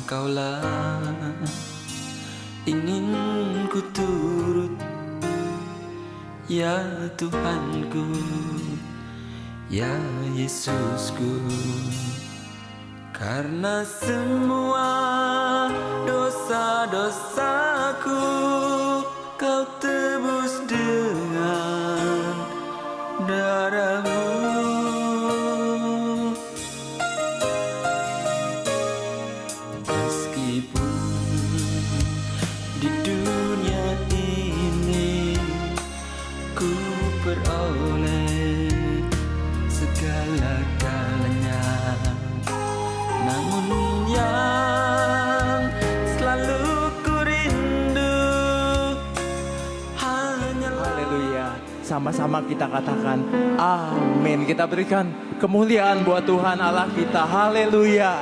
Engkaulah ingin ku turut, ya Tuhanku, ya Yesusku. Karena semua dosa-dosaku Kau tebus dengan darah-Mu. Meskipun di dunia ini ku peroleh segala-galanya, namun yang selalu ku rindu hanyalah. Haleluya. Sama-sama kita katakan amin. Kita berikan kemuliaan buat Tuhan Allah kita. Haleluya.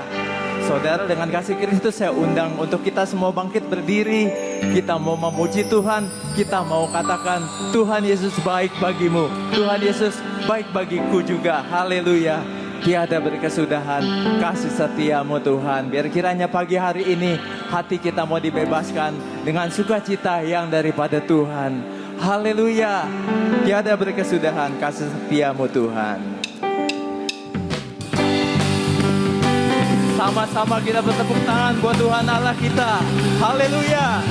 Saudara, dengan kasih Kristus saya undang untuk kita semua bangkit berdiri. Kita mau memuji Tuhan. Kita mau katakan Tuhan Yesus baik bagimu, Tuhan Yesus baik bagiku juga. Haleluya. Tiada berkesudahan kasih setiamu Tuhan. Biar kiranya pagi hari ini hati kita mau dibebaskan dengan sukacita yang daripada Tuhan. Haleluya. Tiada berkesudahan kasih setiamu Tuhan. Sama-sama kita bertepuk tangan buat Tuhan Allah kita. Haleluya.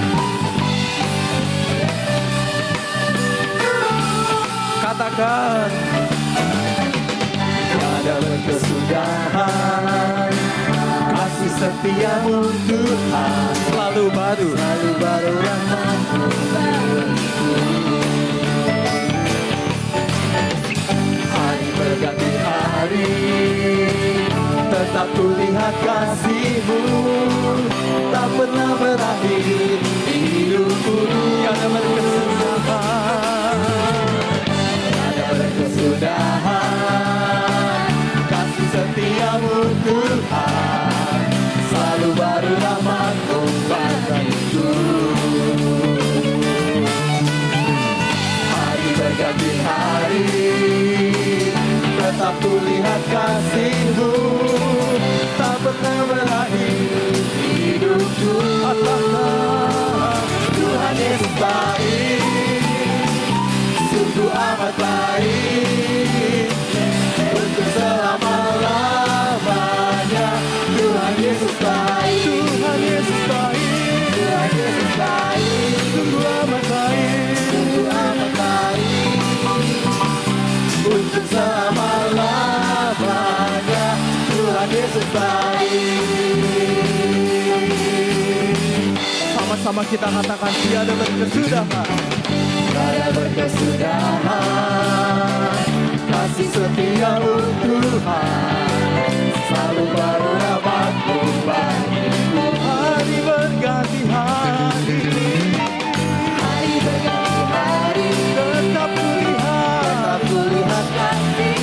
Katakan tiada berkesudahan kasih setiamu Tuhan, selalu baru rahmat-Mu bagiku. Hari berganti hari tetap kulihat kasih-Mu, tak pernah berakhir hidupku. Tiada berkesudahan kasih setiamu Tuhan, selalu baru rahmat-Mu bagiku. Hari berganti hari tetap kulihat kasih-Mu, tak pernah berakhir hidupku. Katakan Tuhan Yesus baik, sungguh amat baik, untuk selama-lamanya. Tuhan Yesus baik, Tuhan Yesus baik, Tuhan Yesus baik, sungguh amat baik, sungguh amat baik, untuk selama-lamanya. Tuhan Yesus baik. Sama-sama kita katakan tiada berkesudahan, tiada berkesudahan kasih setia-Mu Tuhan, selalu baru rahmat-Mu bagiku. Hari berganti hari, hari berganti hari, tetap kulihat kasih,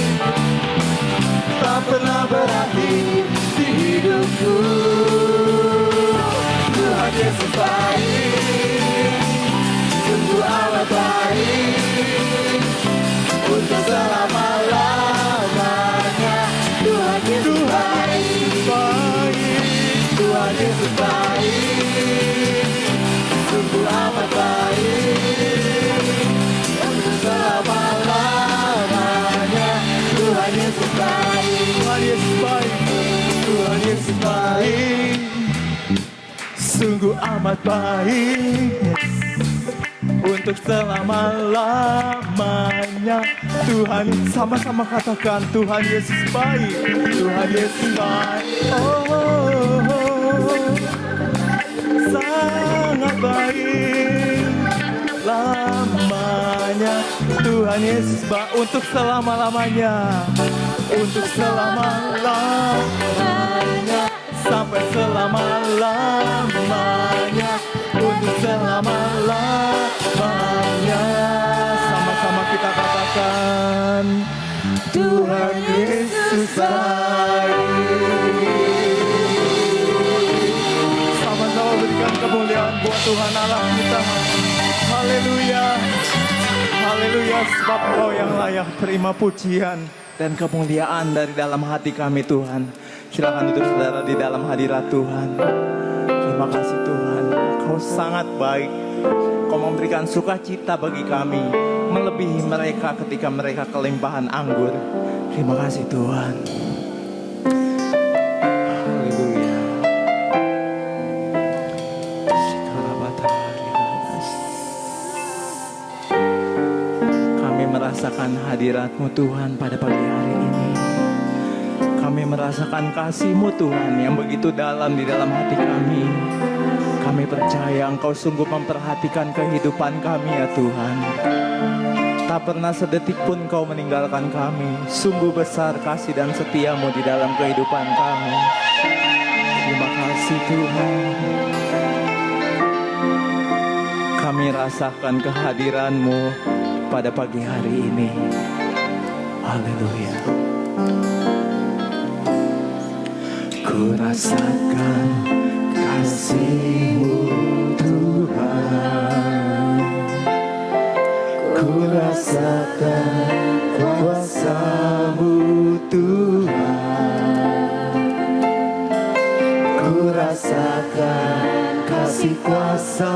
tak pernah berakhir di hidupku. Tuhan Yesus baik, sungguh amat baik, untuk selama-lamanya. Tuhan Yesus baik, Tuhan Yesus baik, sungguh amat baik, untuk selama-lamanya. Tuhan Yesus baik, Tuhan Yesus baik, Tuhan Yesus baik, sungguh amat baik, untuk selama-lamanya. Tuhan, sama-sama katakan Tuhan Yesus baik, Tuhan Yesus baik. Oh, sangat baik lamanya. Tuhan Yesus baik untuk selama-lamanya, untuk selama-lamanya, sampai selama-lamanya, untuk selama-lamanya. Sama-sama kita katakan Tuhan Yesus baik. Sama-sama berikan kemuliaan buat Tuhan Allah kita. Haleluya, haleluya, sebab Engkau yang layak terima pujian dan kemuliaan dari dalam hati kami Tuhan. Silakan duduk saudara di dalam hadirat Tuhan. Terima kasih Tuhan, Kau sangat baik. Kau memberikan sukacita bagi kami, melebihi mereka ketika mereka kelimpahan anggur. Terima kasih Tuhan. Haleluya. Kami merasakan hadirat-Mu Tuhan pada pagi hari ini. Kami merasakan kasih-Mu Tuhan yang begitu dalam di dalam hati kami. Kami percaya Engkau sungguh memperhatikan kehidupan kami ya Tuhan. Tak pernah sedetik pun Kau meninggalkan kami. Sungguh besar kasih dan setia-Mu di dalam kehidupan kami. Terima kasih Tuhan. Kami rasakan kehadiran-Mu pada pagi hari ini. Haleluya. Ku rasakan kasih-Mu Tuhan. Ku rasakan kuasa-Mu Tuhan. Ku rasakan kasih kuasa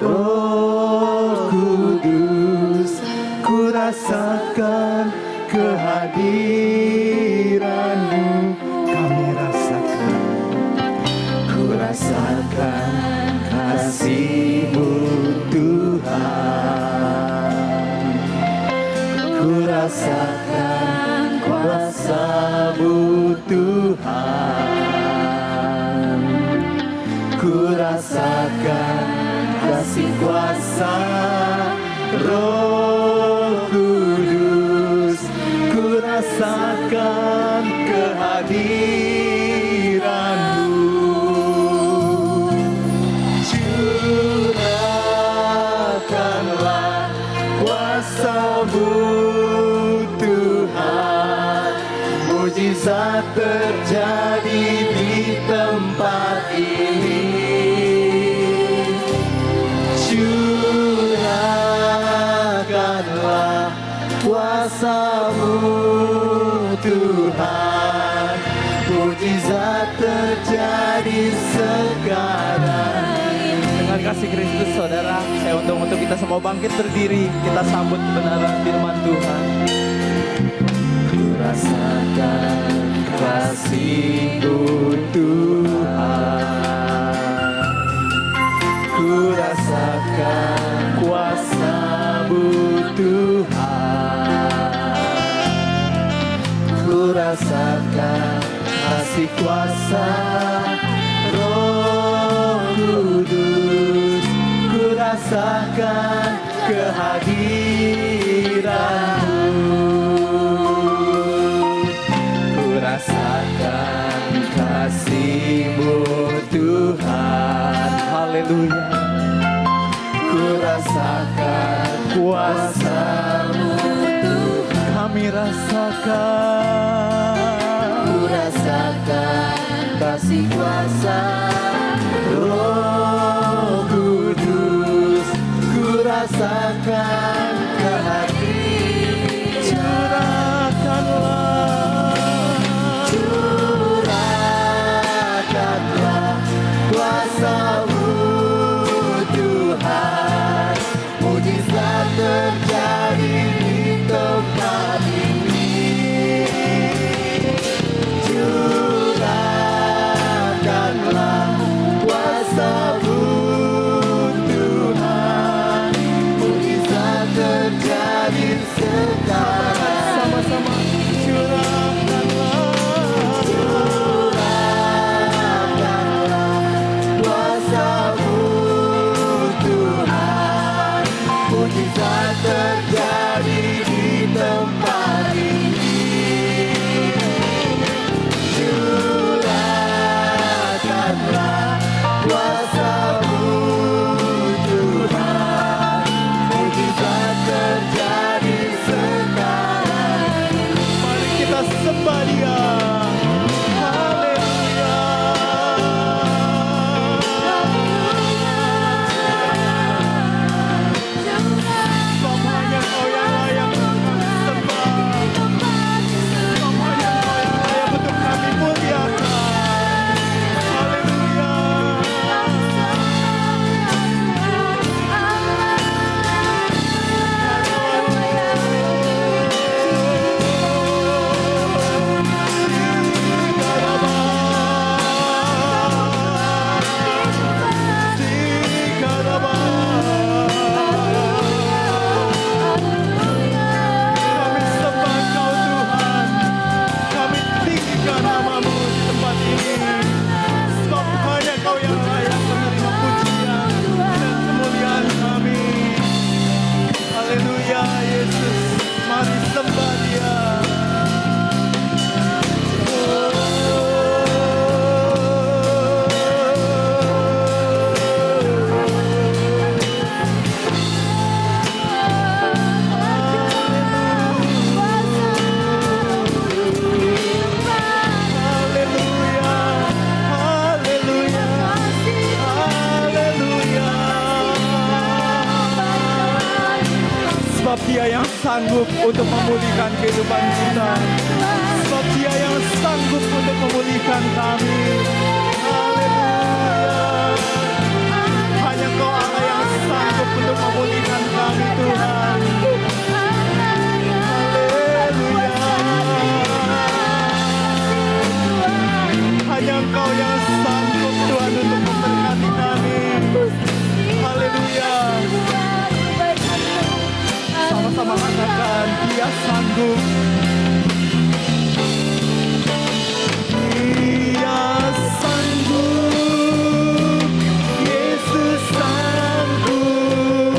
Roh Kudus. Ku rasakan kehadiran-Mu. Kami rasakan, ku rasakan kasih-Mu Tuhan. Ku rasakan kuasa-Mu Tuhan. Ku rasakan kasih kuasa Roh Kudus. Ku rasakan kehadiran-Mu. Curahkanlah kuasa-Mu Tuhan. Mujizat terjadi di tempat ini. Curahkanlah kuasa-Mu Tuhan. Mujizat terjadi sekarang. Dengan kasih Kristus saudara, saya undang untuk kita semua bangkit berdiri. Kita sambut kebenaran firman Tuhan. Ku rasakan kasih-Mu Tuhan. Ku rasakan kuasa-Mu Tuhan. Ku rasakan kasih kuasa Roh Kudus. Ku rasakan kehadiran-Mu. Ku rasakan kasih-Mu Tuhan. Haleluya. Ku rasakan kuasa-Mu Tuhan. Kami rasakan. Ku rasakan kasih kuasa Roh Kudus. Ku rasakan kehadiran-Mu. Curahkanlah kuasa-Mu Tuhan. Mujizat terjadi di tempat ini. Curahkanlah kuasa-Mu Tuhan. Mujizat Sebab Dia yang sanggup untuk memulihkan kehidupan kita. Sebab Dia yang sanggup untuk memulihkan kami. Haleluya. Hanya Engkau Allah yang sanggup untuk memulihkan kami, Tuhan. Haleluya. Hanya Engkau yang sanggup, Tuhan, untuk memberkati kami. Haleluya. Sama-sama katakan, Dia sanggup. Dia sanggup, Yesus sanggup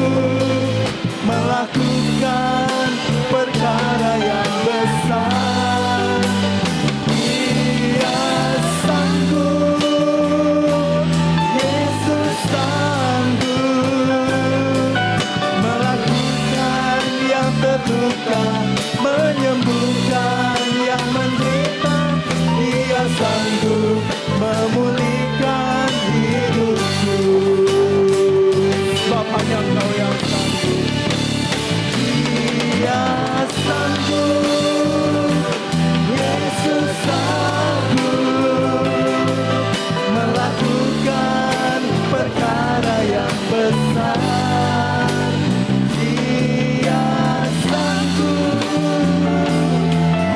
melakukan perkara yang besar. Dia sanggup, Yesus sanggup melakukan yang terluka, menyembuhkan yang menderita. Dia sanggup memulihkan hidupku. Sebab hanya Engkau yang sanggup. Dia sanggup, Yesus sanggup melakukan perkara yang besar. Dia sanggup,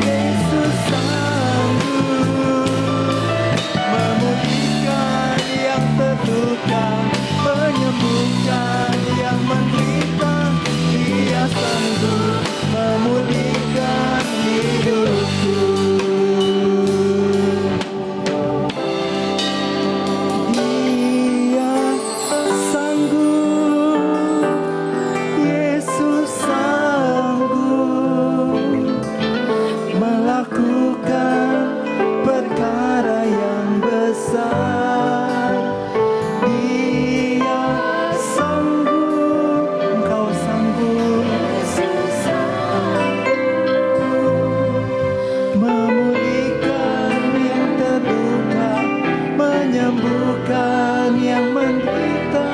Yesus sanggup memulihkan yang terluka, menyembuhkan yang menderita. Dia sanggup memulihkan hidupku. Dia sanggup, Yesus sanggup melakukan perkara yang besar. Dia sanggup, Engkau sanggup memulihkan yang terluka, menyembuhkan yang menderita.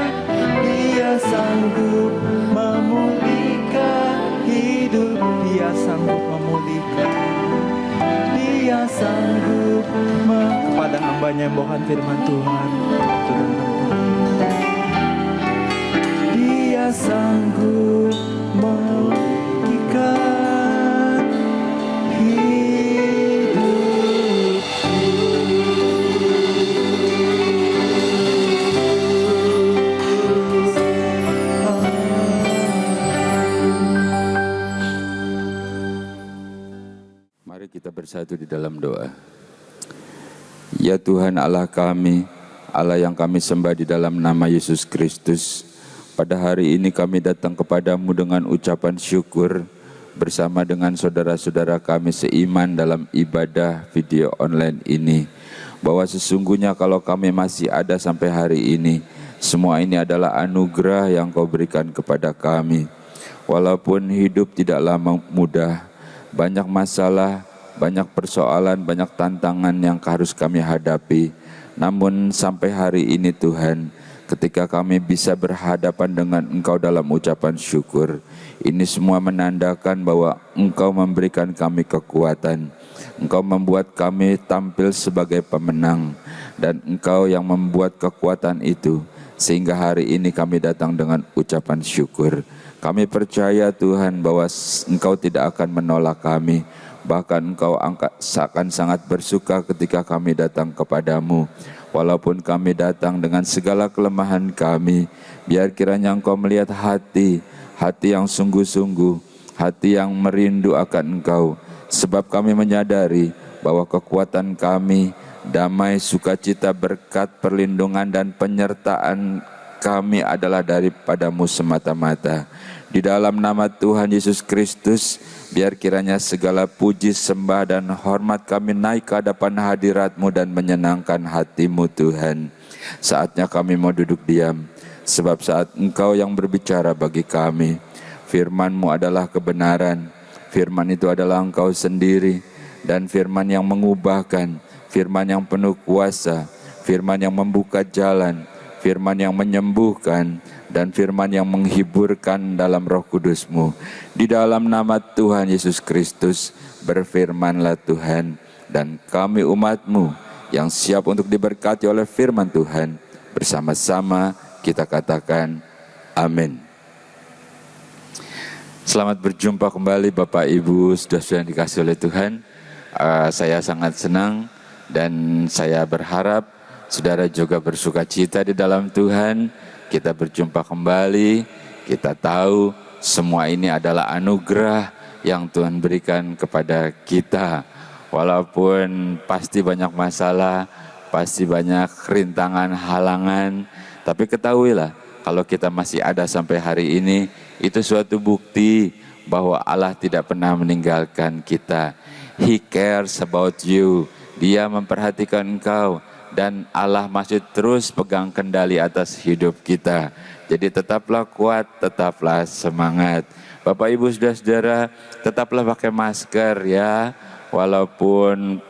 Dia sanggup memulihkan hidup. Dia sanggup memulihkan. Dia sanggup kepada hamba-Nya yang membawakan firman Tuhan. Dia sanggup memulihkan Mari kita bersatu di dalam doa. Ya Tuhan Allah kami, Allah yang kami sembah di dalam nama Yesus Kristus, pada hari ini kami datang kepadamu dengan ucapan syukur bersama dengan saudara-saudara kami seiman dalam ibadah video online ini, bahwa sesungguhnya kalau kami masih ada sampai hari ini, semua ini adalah anugerah yang Kau berikan kepada kami. Walaupun hidup tidaklah mudah, banyak masalah, banyak persoalan, banyak tantangan yang harus kami hadapi. Namun sampai hari ini Tuhan, ketika kami bisa berhadapan dengan Engkau dalam ucapan syukur, ini semua menandakan bahwa Engkau memberikan kami kekuatan. Engkau membuat kami tampil sebagai pemenang, dan Engkau yang membuat kekuatan itu, sehingga hari ini kami datang dengan ucapan syukur. Kami percaya Tuhan bahwa Engkau tidak akan menolak kami. Bahkan Engkau akan sangat bersuka ketika kami datang kepadamu. Walaupun kami datang dengan segala kelemahan kami, biar kiranya Engkau melihat hati yang sungguh-sungguh, hati yang merindu akan Engkau. Sebab kami menyadari bahwa kekuatan kami, damai, sukacita, berkat, perlindungan, dan penyertaan kami adalah daripadamu semata-mata. Di dalam nama Tuhan Yesus Kristus, biar kiranya segala puji, sembah, dan hormat kami naik ke hadapan hadirat-Mu dan menyenangkan hati-Mu Tuhan. Saatnya kami mau duduk diam, sebab saat Engkau yang berbicara bagi kami. Firman-Mu adalah kebenaran, firman itu adalah Engkau sendiri, dan firman yang mengubahkan, firman yang penuh kuasa, firman yang membuka jalan, firman yang menyembuhkan, dan firman yang menghiburkan dalam Roh Kudus-Mu. Di dalam nama Tuhan Yesus Kristus, berfirmanlah Tuhan, dan kami umat-Mu yang siap untuk diberkati oleh firman Tuhan, bersama-sama kita katakan amin. Selamat berjumpa kembali Bapak Ibu, saudara-saudara yang dikasihi oleh Tuhan. Saya sangat senang dan saya berharap saudara juga bersuka cita di dalam Tuhan. Kita berjumpa kembali, kita tahu semua ini adalah anugerah yang Tuhan berikan kepada kita. Walaupun pasti banyak masalah, pasti banyak rintangan, halangan, tapi ketahuilah kalau kita masih ada sampai hari ini, itu suatu bukti bahwa Allah tidak pernah meninggalkan kita. He cares about you. Dia memperhatikan engkau. Dan Allah masih terus pegang kendali atas hidup kita. Jadi tetaplah kuat, tetaplah semangat. Bapak Ibu saudara-saudara, tetaplah pakai masker ya. Walaupun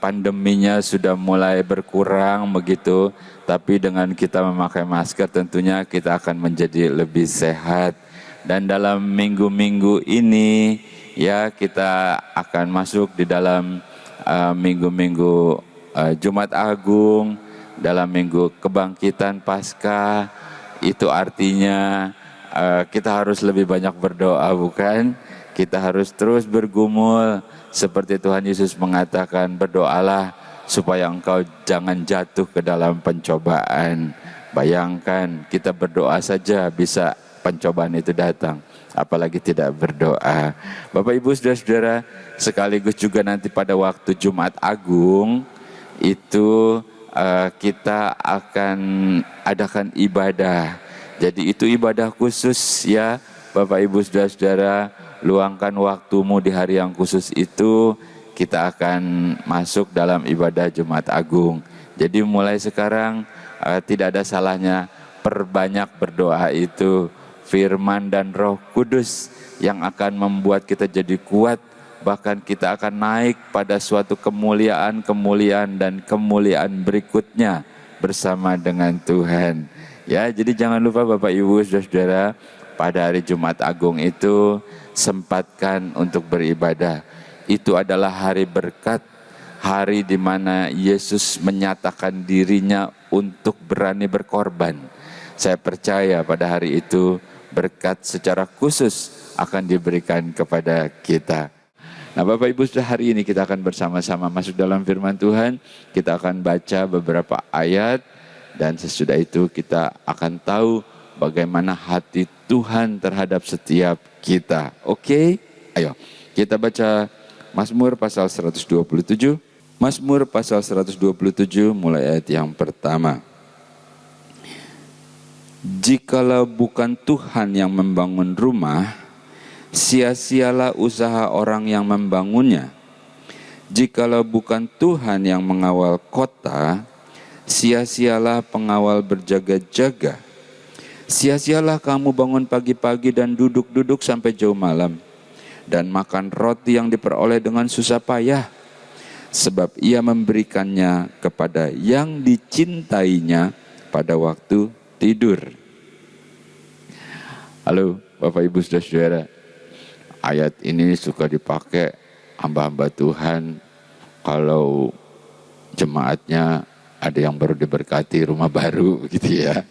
pandeminya sudah mulai berkurang begitu, tapi dengan kita memakai masker tentunya kita akan menjadi lebih sehat. Dan dalam minggu-minggu ini ya kita akan masuk di dalam minggu-minggu Jumat Agung, dalam minggu kebangkitan Paskah. Itu artinya kita harus lebih banyak berdoa, bukan? Kita harus terus bergumul seperti Tuhan Yesus mengatakan, berdoalah supaya engkau jangan jatuh ke dalam pencobaan. Bayangkan kita berdoa saja bisa pencobaan itu datang, apalagi tidak berdoa. Bapak Ibu saudara-saudara, sekaligus juga nanti pada waktu Jumat Agung itu kita akan adakan ibadah. Jadi itu ibadah khusus ya Bapak Ibu saudara-saudara, luangkan waktumu di hari yang khusus itu, kita akan masuk dalam ibadah Jumat Agung. Jadi mulai sekarang tidak ada salahnya perbanyak berdoa itu. Firman dan Roh Kudus yang akan membuat kita jadi kuat, bahkan kita akan naik pada suatu kemuliaan dan kemuliaan berikutnya bersama dengan Tuhan. Ya, jadi jangan lupa Bapak Ibu saudara-saudara, pada hari Jumat Agung itu sempatkan untuk beribadah. Itu adalah hari berkat, hari di mana Yesus menyatakan dirinya untuk berani berkorban. Saya percaya pada hari itu berkat secara khusus akan diberikan kepada kita. Nah Bapak Ibu, hari ini kita akan bersama-sama masuk dalam firman Tuhan. Kita akan baca beberapa ayat dan sesudah itu kita akan tahu bagaimana hati Tuhan terhadap setiap kita. Oke? Ayo kita baca Mazmur pasal 127. Mazmur pasal 127 mulai ayat yang pertama. Jikalau bukan Tuhan yang membangun rumah, sia-sialah usaha orang yang membangunnya. Jikalau bukan Tuhan yang mengawal kota, sia-sialah pengawal berjaga-jaga. Sia-sialah kamu bangun pagi-pagi dan duduk-duduk sampai jauh malam, dan makan roti yang diperoleh dengan susah payah, sebab ia memberikannya kepada yang dicintainya pada waktu tidur. Halo Bapak Ibu saudara-saudara, ayat ini suka dipakai hamba-hamba Tuhan kalau jemaatnya ada yang baru diberkati rumah baru gitu ya,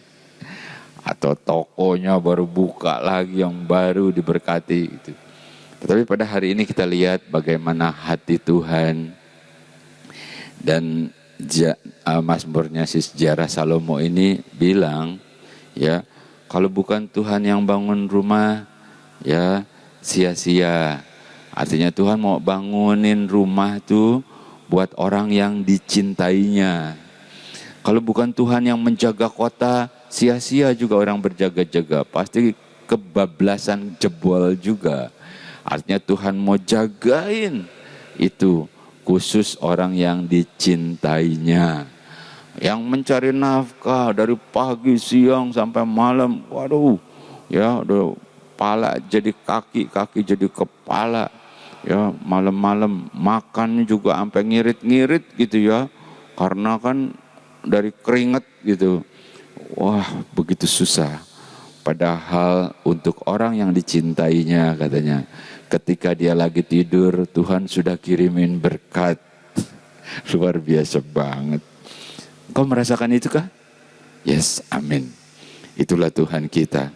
atau tokonya baru buka lagi yang baru diberkati gitu. Tetapi pada hari ini kita lihat bagaimana hati Tuhan. Dan Mazmurnya si sejarah Salomo ini bilang ya, kalau bukan Tuhan yang bangun rumah ya sia-sia. Artinya Tuhan mau bangunin rumah tuh buat orang yang dicintainya. Kalau bukan Tuhan yang menjaga kota, sia-sia juga orang berjaga-jaga, pasti kebablasan, jebol juga. Artinya Tuhan mau jagain itu khusus orang yang dicintainya, yang mencari nafkah dari pagi, siang sampai malam. Waduh, ya udah kepala jadi kaki, kaki jadi kepala. Ya malam-malam makan juga sampai ngirit-ngirit gitu ya, karena kan dari keringat gitu. wah begitu susah. Padahal untuk orang yang dicintainya katanya, ketika dia lagi tidur Tuhan sudah kirimin berkat. Luar biasa banget. Kau merasakan itu kah? Yes, amin. Itulah Tuhan kita.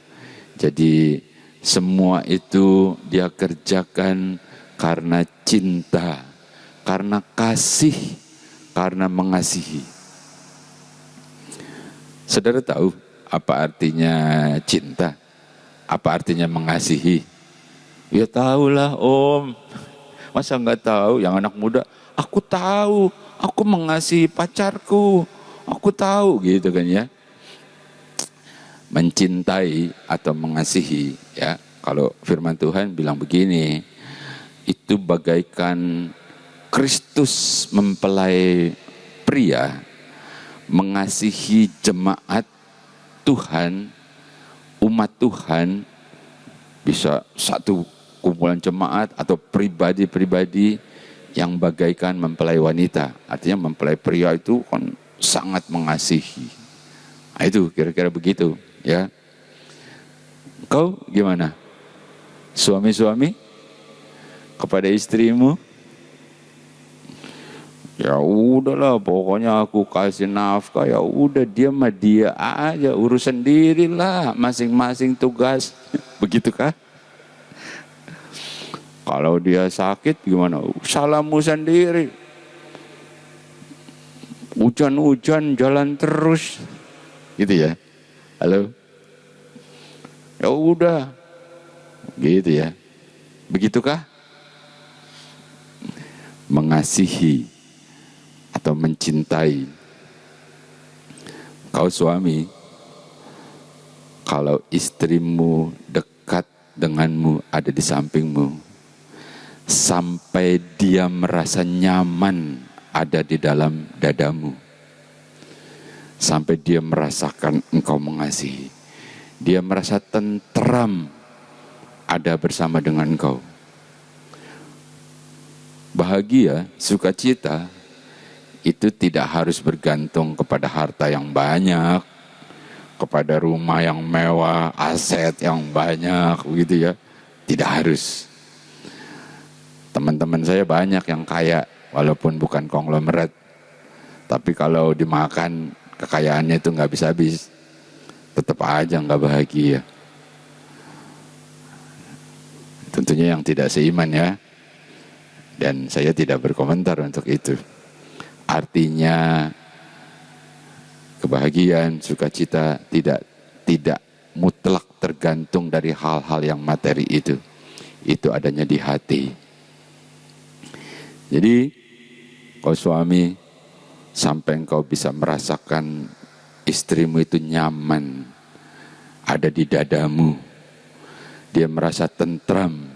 Jadi semua itu dia kerjakan karena cinta, karena kasih, karena mengasihi. Saudara tahu apa artinya cinta? Apa artinya mengasihi? Ya tahulah Om. Masa nggak tahu? Yang anak muda, aku tahu, aku mengasihi pacarku, aku tahu gitu kan ya. Mencintai atau mengasihi ya, kalau firman Tuhan bilang begini, itu bagaikan Kristus mempelai pria mengasihi jemaat Tuhan, umat Tuhan, bisa satu kumpulan jemaat atau pribadi-pribadi yang bagaikan mempelai wanita. Artinya mempelai pria itu kan sangat mengasihi. Nah, itu kira-kira begitu ya. Kau gimana? Suami-suami kepada istrimu? Ya udahlah, pokoknya aku kasih nafkah, ya udah dia mah dia aja, urus sendirilah, masing-masing tugas. Begitu kah? Kalau dia sakit gimana? Salahmu sendiri. Hujan-hujan jalan terus. Gitu ya. Halo? Ya udah. Gitu ya. Begitukah? Mengasihi atau mencintai. Kau suami, kalau istrimu dekat denganmu, ada di sampingmu, sampai dia merasa nyaman ada di dalam dadamu, sampai dia merasakan engkau mengasihi, dia merasa tentram ada bersama dengan engkau. Bahagia, sukacita itu tidak harus bergantung kepada harta yang banyak, kepada rumah yang mewah, aset yang banyak, begitu ya. Tidak harus. Teman-teman saya banyak yang kaya, walaupun bukan konglomerat, tapi kalau dimakan kekayaannya itu nggak habis-habis, tetap aja nggak bahagia. Tentunya yang tidak seiman ya, dan saya tidak berkomentar untuk itu. Artinya kebahagiaan, sukacita tidak mutlak tergantung dari hal-hal yang materi itu. Itu adanya di hati. Jadi, kau suami, sampai engkau bisa merasakan istrimu itu nyaman, ada di dadamu. Dia merasa tentram,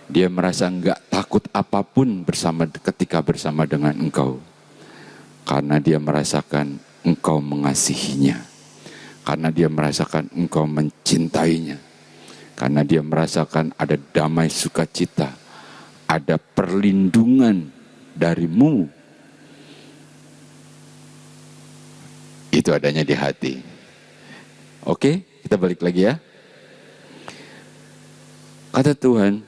dia merasa enggak takut apapun ketika bersama dengan engkau. Karena dia merasakan engkau mengasihinya. Karena dia merasakan engkau mencintainya. Karena dia merasakan ada damai sukacita, ada perlindungan darimu. Itu adanya di hati. Oke, kita balik lagi ya. Kata Tuhan,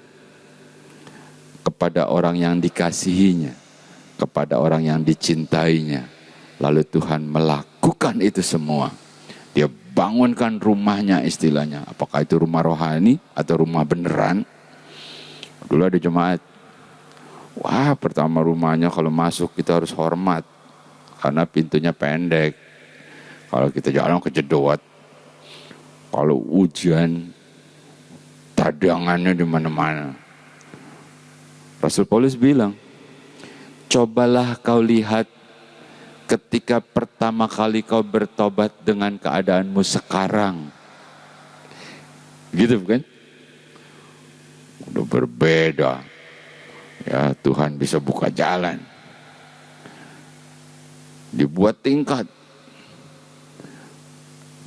kepada orang yang dikasihinya, kepada orang yang dicintainya, lalu Tuhan melakukan itu semua. Dia bangunkan rumahnya istilahnya. Apakah itu rumah rohani atau rumah beneran? Dulu ada jemaat, wah pertama rumahnya kalau masuk kita harus hormat, karena pintunya pendek. Kalau kita jalan kejedot. Kalau hujan, cadangannya di mana-mana. Rasul Paulus bilang, cobalah kau lihat ketika pertama kali kau bertobat dengan keadaanmu sekarang. Gitu bukan? Udah berbeda. Ya, Tuhan bisa buka jalan. Dibuat tingkat.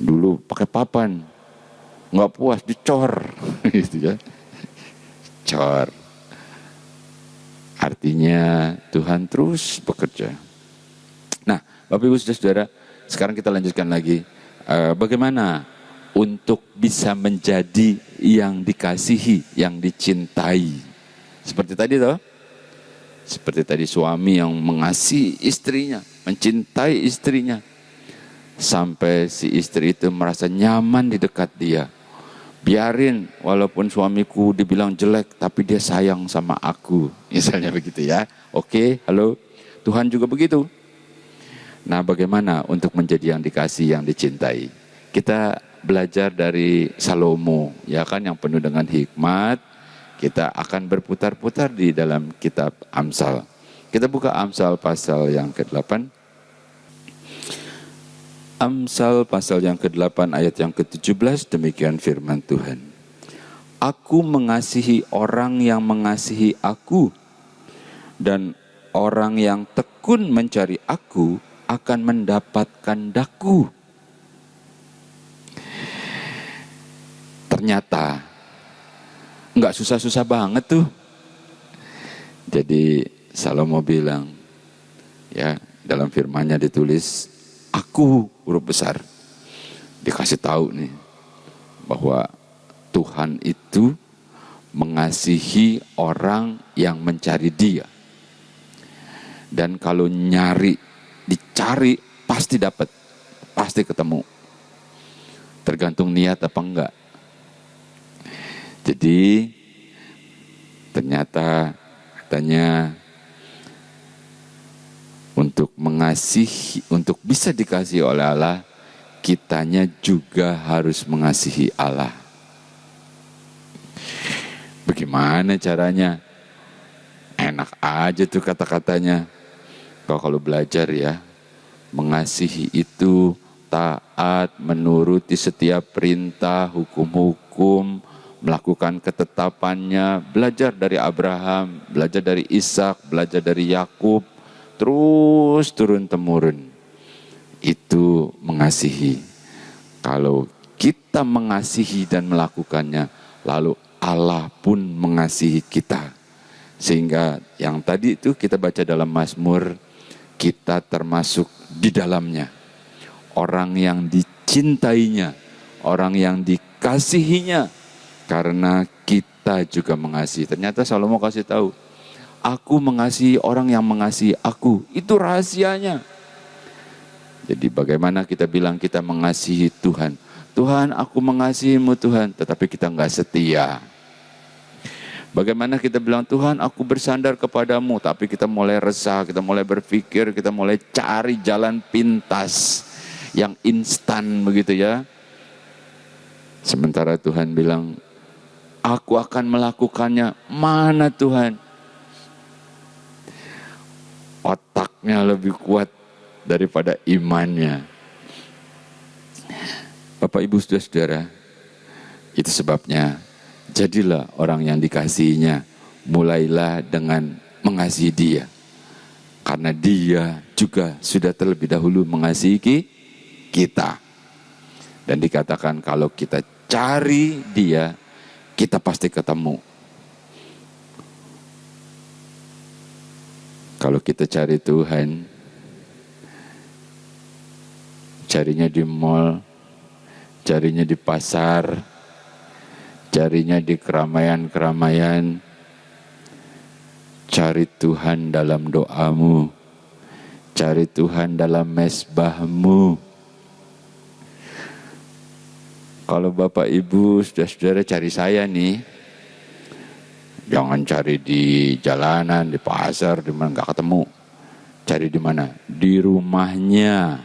Dulu pakai papan. Nggak puas, dicor. Gitu ya. Cor. Artinya Tuhan terus bekerja. Nah, Bapak Ibu Saudara, sekarang kita lanjutkan lagi. bagaimana untuk bisa menjadi yang dikasihi, yang dicintai. Seperti tadi toh. Seperti tadi suami yang mengasihi istrinya, mencintai istrinya. Sampai si istri itu merasa nyaman di dekat dia. Biarin walaupun suamiku dibilang jelek, tapi dia sayang sama aku. Misalnya begitu ya. Oke, halo. Tuhan juga begitu. Nah, bagaimana untuk menjadi yang dikasih, yang dicintai? Kita belajar dari Salomo, ya kan, yang penuh dengan hikmat. Kita akan berputar-putar di dalam kitab Amsal. Kita buka Amsal pasal yang ke-8. Amsal pasal yang ke-8 ayat yang ke-17, demikian firman Tuhan. Aku mengasihi orang yang mengasihi aku, dan orang yang tekun mencari aku akan mendapatkan daku. Ternyata nggak susah-susah banget tuh. Jadi Salomo bilang, ya, dalam firman-Nya ditulis, aku, huruf besar, dikasih tahu nih bahwa Tuhan itu mengasihi orang yang mencari Dia. Dan kalau nyari, dicari, pasti dapat, pasti ketemu. Tergantung niat apa enggak. Jadi ternyata katanya untuk mengasihi, untuk bisa dikasihi oleh Allah, kitanya juga harus mengasihi Allah. Bagaimana caranya? Enak aja tuh kata-katanya. Kalau belajar ya, mengasihi itu taat, menuruti setiap perintah, hukum-hukum, melakukan ketetapannya, belajar dari Abraham, belajar dari Ishak, belajar dari Yakub, terus turun-temurun. Itu mengasihi. Kalau kita mengasihi dan melakukannya, lalu Allah pun mengasihi kita. Sehingga yang tadi itu kita baca dalam Mazmur, kita termasuk di dalamnya. Orang yang dicintainya, orang yang dikasihinya, karena kita juga mengasihi. Ternyata Salomo kasih tahu, aku mengasihi orang yang mengasihi aku. Itu rahasianya. Jadi bagaimana kita bilang kita mengasihi Tuhan? Tuhan, aku mengasihimu Tuhan, tetapi kita enggak setia. Bagaimana kita bilang, Tuhan aku bersandar kepadamu, tapi kita mulai resah, kita mulai berpikir, kita mulai cari jalan pintas yang instan begitu ya. Sementara Tuhan bilang, aku akan melakukannya. Mana Tuhan? Otaknya lebih kuat daripada imannya. Bapak Ibu Saudara-saudara, itu sebabnya jadilah orang yang dikasihinya. Mulailah dengan mengasihi Dia. Karena Dia juga sudah terlebih dahulu mengasihi kita. Dan dikatakan kalau kita cari Dia, kita pasti ketemu. Kalau kita cari Tuhan, carinya di mall, carinya di pasar, carinya di keramaian-keramaian. Cari Tuhan dalam doamu, cari Tuhan dalam mezbahmu. Kalau Bapak Ibu saudara-saudara cari saya nih, jangan cari di jalanan, di pasar, di mana nggak ketemu. Cari di mana? Di rumahnya.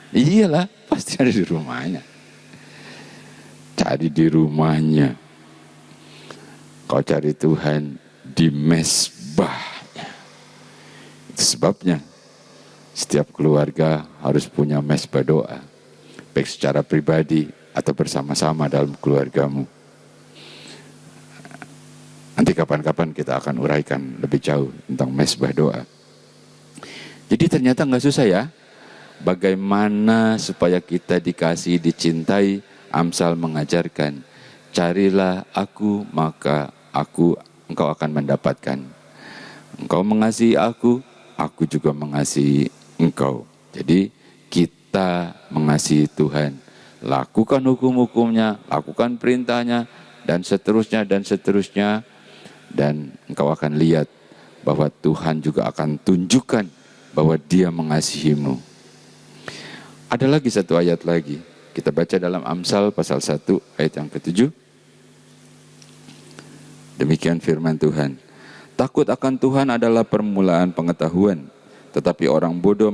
Iyalah, pasti ada di rumahnya. Cari di rumahnya. Kau cari Tuhan di mezbahnya. Itu sebabnya setiap keluarga harus punya mezbah doa, baik secara pribadi atau bersama-sama dalam keluargamu. Nanti kapan-kapan kita akan uraikan lebih jauh tentang mezbah doa. Jadi ternyata nggak susah ya. Bagaimana supaya kita dikasih, dicintai? Amsal mengajarkan, carilah aku maka engkau akan mendapatkan. Engkau mengasihi aku juga mengasihi engkau. Jadi kita kita mengasihi Tuhan. Lakukan hukum-hukumnya, lakukan perintahnya, dan seterusnya, dan seterusnya. Dan engkau akan lihat bahwa Tuhan juga akan tunjukkan bahwa Dia mengasihimu. Ada lagi satu ayat lagi. Kita baca dalam Amsal pasal 1 ayat yang ke-7. Demikian firman Tuhan. Takut akan Tuhan adalah permulaan pengetahuan, tetapi orang bodoh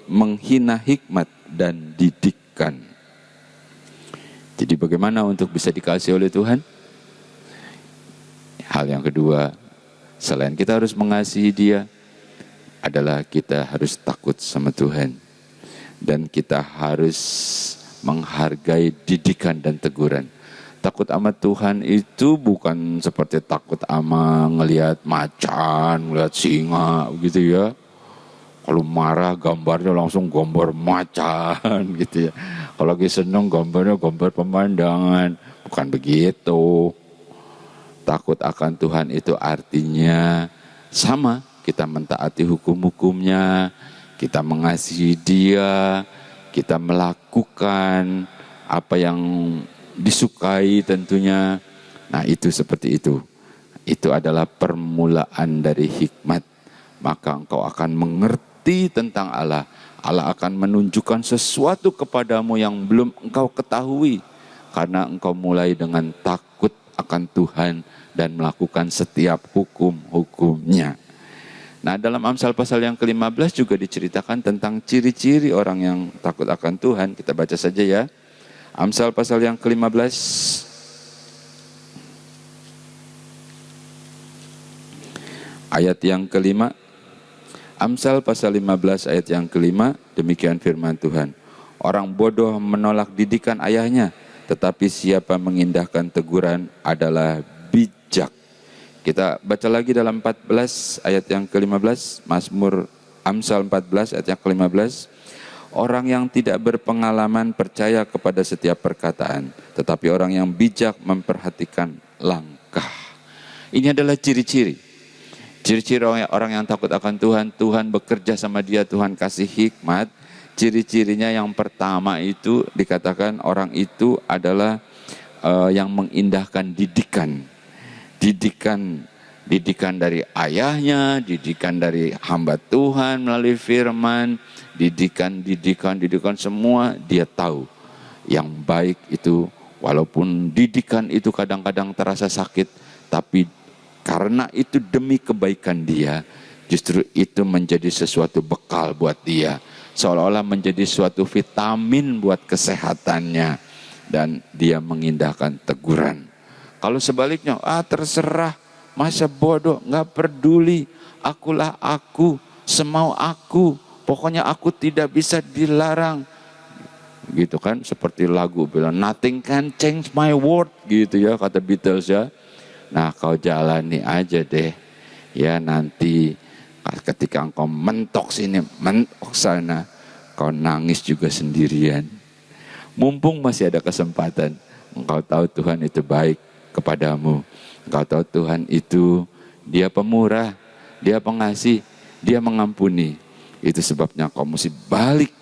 menghina hikmat dan didikan. Jadi bagaimana untuk bisa dikasihi oleh Tuhan? Hal yang kedua, selain kita harus mengasihi Dia, adalah kita harus takut sama Tuhan. Dan kita harus menghargai didikan dan teguran. Takut sama Tuhan itu bukan seperti takut sama ngelihat macan, ngelihat singa gitu ya. Kalau marah gambarnya langsung gambar macan gitu ya. Kalau lagi seneng gambarnya gambar pemandangan. Bukan begitu. Takut akan Tuhan itu artinya sama. Kita mentaati hukum-hukumnya. Kita mengasihi Dia. Kita melakukan apa yang disukai tentunya. Nah itu seperti itu. Itu adalah permulaan dari hikmat. Maka engkau akan mengerti tentang Allah. Allah akan menunjukkan sesuatu kepadamu yang belum engkau ketahui. Karena engkau mulai dengan takut akan Tuhan dan melakukan setiap hukum-hukumnya. Nah dalam Amsal pasal yang ke-15 juga diceritakan tentang ciri-ciri orang yang takut akan Tuhan. Kita baca saja ya. Amsal pasal yang ke-15 ayat yang ke-5. Amsal pasal 15 ayat yang ke-5, demikian firman Tuhan. Orang bodoh menolak didikan ayahnya, tetapi siapa mengindahkan teguran adalah bijak. Kita baca lagi dalam 14 ayat yang ke-15, Mazmur Amsal 14 ayat yang ke-15. Orang yang tidak berpengalaman percaya kepada setiap perkataan, tetapi orang yang bijak memperhatikan langkah. Ini adalah ciri-ciri. Ciri-ciri orang yang takut akan Tuhan, Tuhan bekerja sama dia, Tuhan kasih hikmat. Ciri-cirinya yang pertama itu dikatakan orang itu adalah yang mengindahkan didikan. Didikan dari ayahnya, didikan dari hamba Tuhan melalui firman, didikan semua dia tahu. Yang baik itu, walaupun didikan itu kadang-kadang terasa sakit, tapi karena itu demi kebaikan dia, justru itu menjadi sesuatu bekal buat dia. Seolah-olah menjadi suatu vitamin buat kesehatannya. Dan dia mengindahkan teguran. Kalau sebaliknya, terserah, masa bodoh, gak peduli, akulah aku, semau aku, pokoknya aku tidak bisa dilarang. Gitu kan, seperti lagu bilang, nothing can change my world, gitu ya, kata Beatles ya. Nah kau jalani aja deh, ya nanti ketika engkau mentok sini, mentok sana, kau nangis juga sendirian. Mumpung masih ada kesempatan, engkau tahu Tuhan itu baik kepadamu. Engkau tahu Tuhan itu Dia pemurah, Dia pengasih, Dia mengampuni. Itu sebabnya kau mesti balik.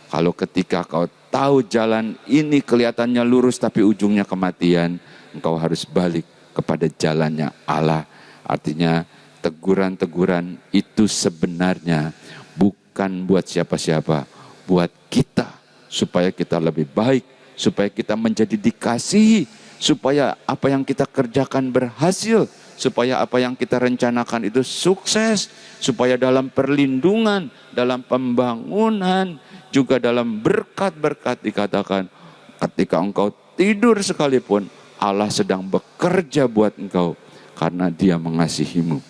Kalau ketika kau tahu jalan ini kelihatannya lurus tapi ujungnya kematian, engkau harus balik kepada jalannya Allah. Artinya teguran-teguran itu sebenarnya bukan buat siapa-siapa, buat kita, supaya kita lebih baik, supaya kita menjadi dikasihi, supaya apa yang kita kerjakan berhasil, supaya apa yang kita rencanakan itu sukses, supaya dalam perlindungan, dalam pembangunan, juga dalam berkat-berkat dikatakan, ketika engkau tidur sekalipun, Allah sedang bekerja buat engkau karena Dia mengasihimu.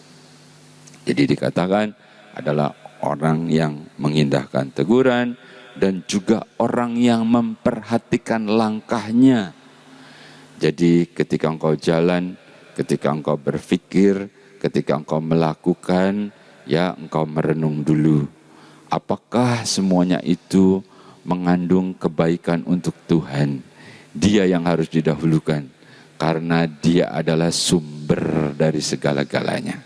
Jadi dikatakan adalah orang yang mengindahkan teguran dan juga orang yang memperhatikan langkahnya. Jadi ketika engkau jalan, ketika engkau berpikir, ketika engkau melakukan, ya engkau merenung dulu. Apakah semuanya itu mengandung kebaikan untuk Tuhan? Dia yang harus didahulukan. Karena Dia adalah sumber dari segala-galanya.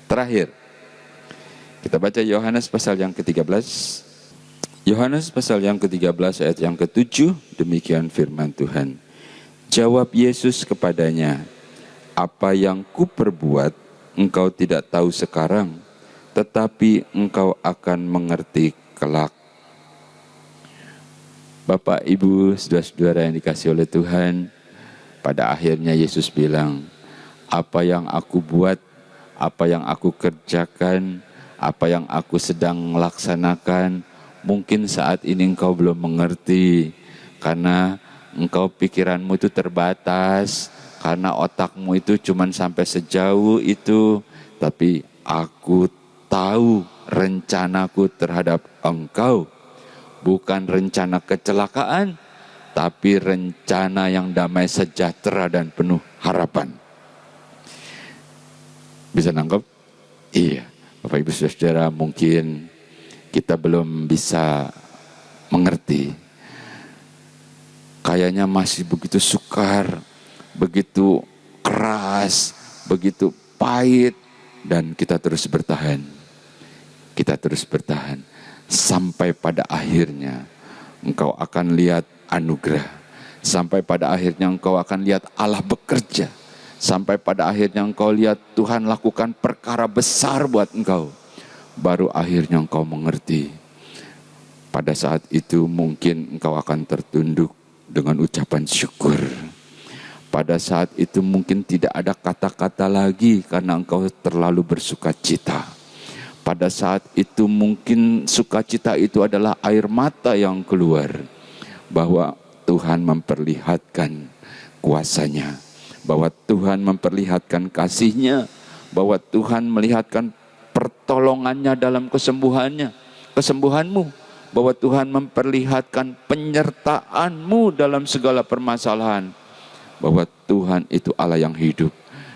Terakhir, kita baca Yohanes pasal yang ke-13. Yohanes pasal yang ke-13 ayat yang ke-7, demikian firman Tuhan. Jawab Yesus kepadanya, apa yang kuperbuat engkau tidak tahu sekarang, tetapi engkau akan mengerti kelak. Bapak, Ibu, saudara-saudara yang dikasihi oleh Tuhan, pada akhirnya Yesus bilang, apa yang aku buat, apa yang aku kerjakan, apa yang aku sedang laksanakan, mungkin saat ini engkau belum mengerti, karena engkau pikiranmu itu terbatas, karena otakmu itu cuma sampai sejauh itu, tapi aku tahu rencanaku terhadap engkau. Bukan rencana kecelakaan, tapi rencana yang damai sejahtera dan penuh harapan. Bisa nangkep? Iya. Bapak Ibu Saudara, mungkin kita belum bisa mengerti. Kayaknya masih begitu sukar, begitu keras, begitu pahit, dan kita terus bertahan. Kita terus bertahan. Sampai pada akhirnya engkau akan lihat anugerah. Sampai pada akhirnya engkau akan lihat Allah bekerja. Sampai pada akhirnya engkau lihat Tuhan lakukan perkara besar buat engkau. Baru akhirnya engkau mengerti. Pada saat itu mungkin engkau akan tertunduk dengan ucapan syukur. Pada saat itu mungkin tidak ada kata-kata lagi karena engkau terlalu bersuka cita. Pada saat itu mungkin sukacita itu adalah air mata yang keluar. Bahwa Tuhan memperlihatkan kuasanya. Bahwa Tuhan memperlihatkan kasih-Nya. Bahwa Tuhan melihatkan pertolongannya dalam kesembuhanmu. Bahwa Tuhan memperlihatkan penyertaan-Mu dalam segala permasalahan. Bahwa Tuhan itu Allah yang hidup.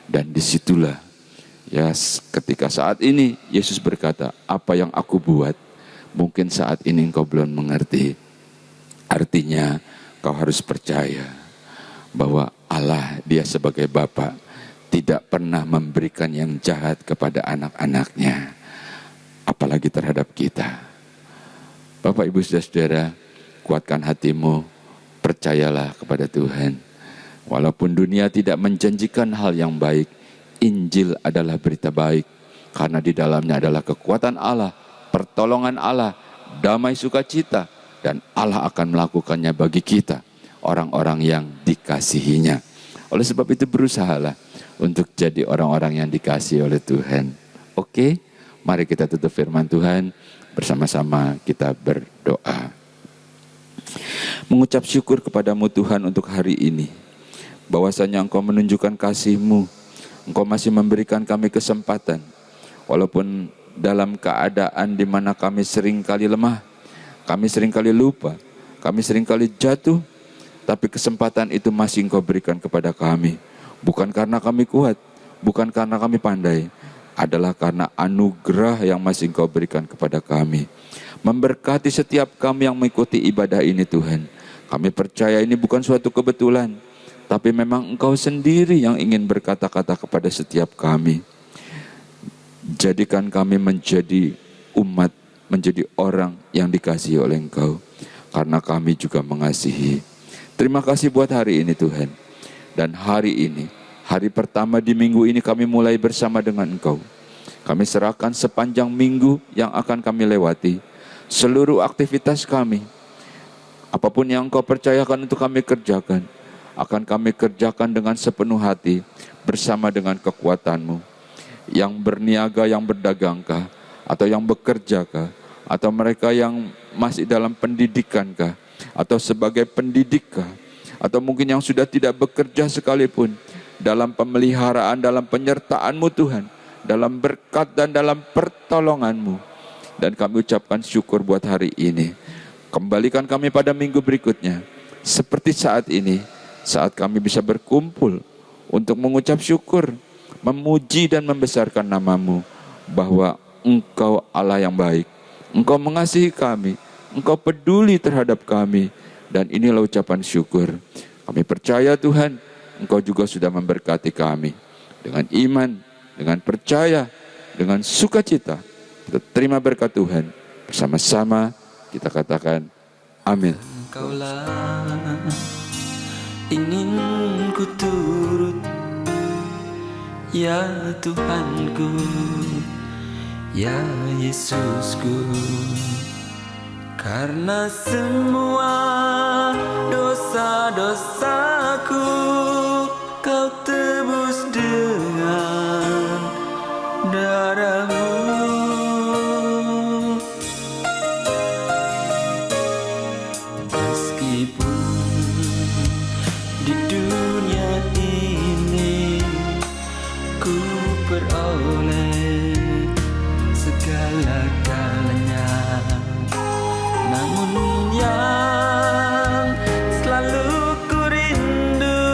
Dan disitulah ketika saat ini Yesus berkata, apa yang aku buat, mungkin saat ini engkau belum mengerti. Artinya kau harus percaya bahwa Allah, Dia sebagai Bapa, tidak pernah memberikan yang jahat kepada anak-anaknya, apalagi terhadap kita. Bapak, Ibu, Saudara, kuatkan hatimu, percayalah kepada Tuhan. Walaupun dunia tidak menjanjikan hal yang baik, Injil adalah berita baik, karena di dalamnya adalah kekuatan Allah, pertolongan Allah, damai sukacita, dan Allah akan melakukannya bagi kita, orang-orang yang dikasihinya. Oleh sebab itu berusahalah untuk jadi orang-orang yang dikasihi oleh Tuhan. Oke, mari kita tutup firman Tuhan, bersama-sama kita berdoa. Mengucap syukur kepadamu Tuhan untuk hari ini, bahwasanya Engkau menunjukkan kasih-Mu. Engkau masih memberikan kami kesempatan, walaupun dalam keadaan di mana kami seringkali lemah, kami seringkali lupa, kami seringkali jatuh, tapi kesempatan itu masih Engkau berikan kepada kami. Bukan karena kami kuat, bukan karena kami pandai, adalah karena anugerah yang masih Engkau berikan kepada kami. Memberkati setiap kami yang mengikuti ibadah ini Tuhan. Kami percaya ini bukan suatu kebetulan, tapi memang Engkau sendiri yang ingin berkata-kata kepada setiap kami. Jadikan kami menjadi umat, menjadi orang yang dikasihi oleh Engkau, karena kami juga mengasihi. Terima kasih buat hari ini Tuhan. Dan hari ini, hari pertama di minggu ini kami mulai bersama dengan Engkau. Kami serahkan sepanjang minggu yang akan kami lewati, seluruh aktivitas kami, apapun yang Engkau percayakan untuk kami kerjakan, akan kami kerjakan dengan sepenuh hati, bersama dengan kekuatan-Mu. Yang berniaga, yang berdagangkah, atau yang bekerjakah, atau mereka yang masih dalam pendidikan-kah, atau sebagai pendidikkah, atau mungkin yang sudah tidak bekerja sekalipun, dalam pemeliharaan, dalam penyertaan-Mu Tuhan, dalam berkat dan dalam pertolongan-Mu. Dan kami ucapkan syukur buat hari ini. Kembalikan kami pada minggu berikutnya, seperti saat ini, saat kami bisa berkumpul untuk mengucap syukur, memuji dan membesarkan nama-Mu, bahwa Engkau Allah yang baik, Engkau mengasihi kami, Engkau peduli terhadap kami, dan inilah ucapan syukur. Kami percaya Tuhan, Engkau juga sudah memberkati kami dengan iman, dengan percaya, dengan sukacita. Kita terima berkat Tuhan, bersama-sama Kita katakan, amin. Engkaulah ingin ku turut, ya Tuhanku, ya Yesusku. Karena semua dosa-dosaku Kau tebus dengan darah-Mu. Meskipun di dunia ini ku peroleh segala-galanya, namun yang selalu ku rindu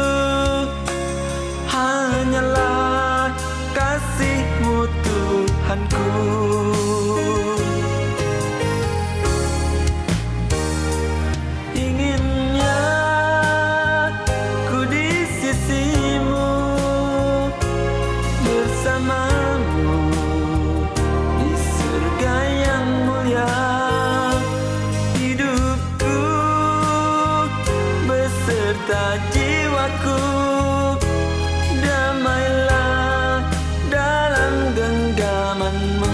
hanyalah kasih-Mu Tuhanku. Inginnya ku di sisi-Mu, bersama-Mu di surga yang mulia. Hidupku beserta jiwaku damailah dalam genggaman-Mu.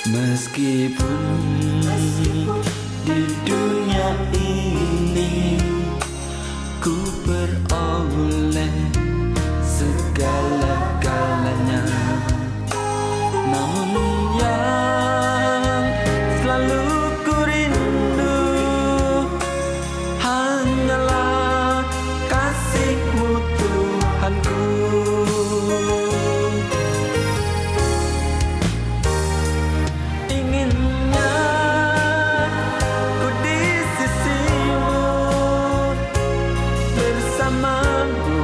Meskipun di dunia ini ku peroleh segala-galanya, namun yang selalu ku rindu hanyalah kasih-Mu Tuhanku. Inginnya ku di sisi-Mu, bersama-Mu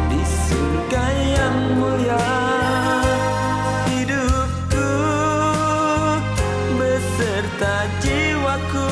di surga yang mulia. Hidupku beserta jiwaku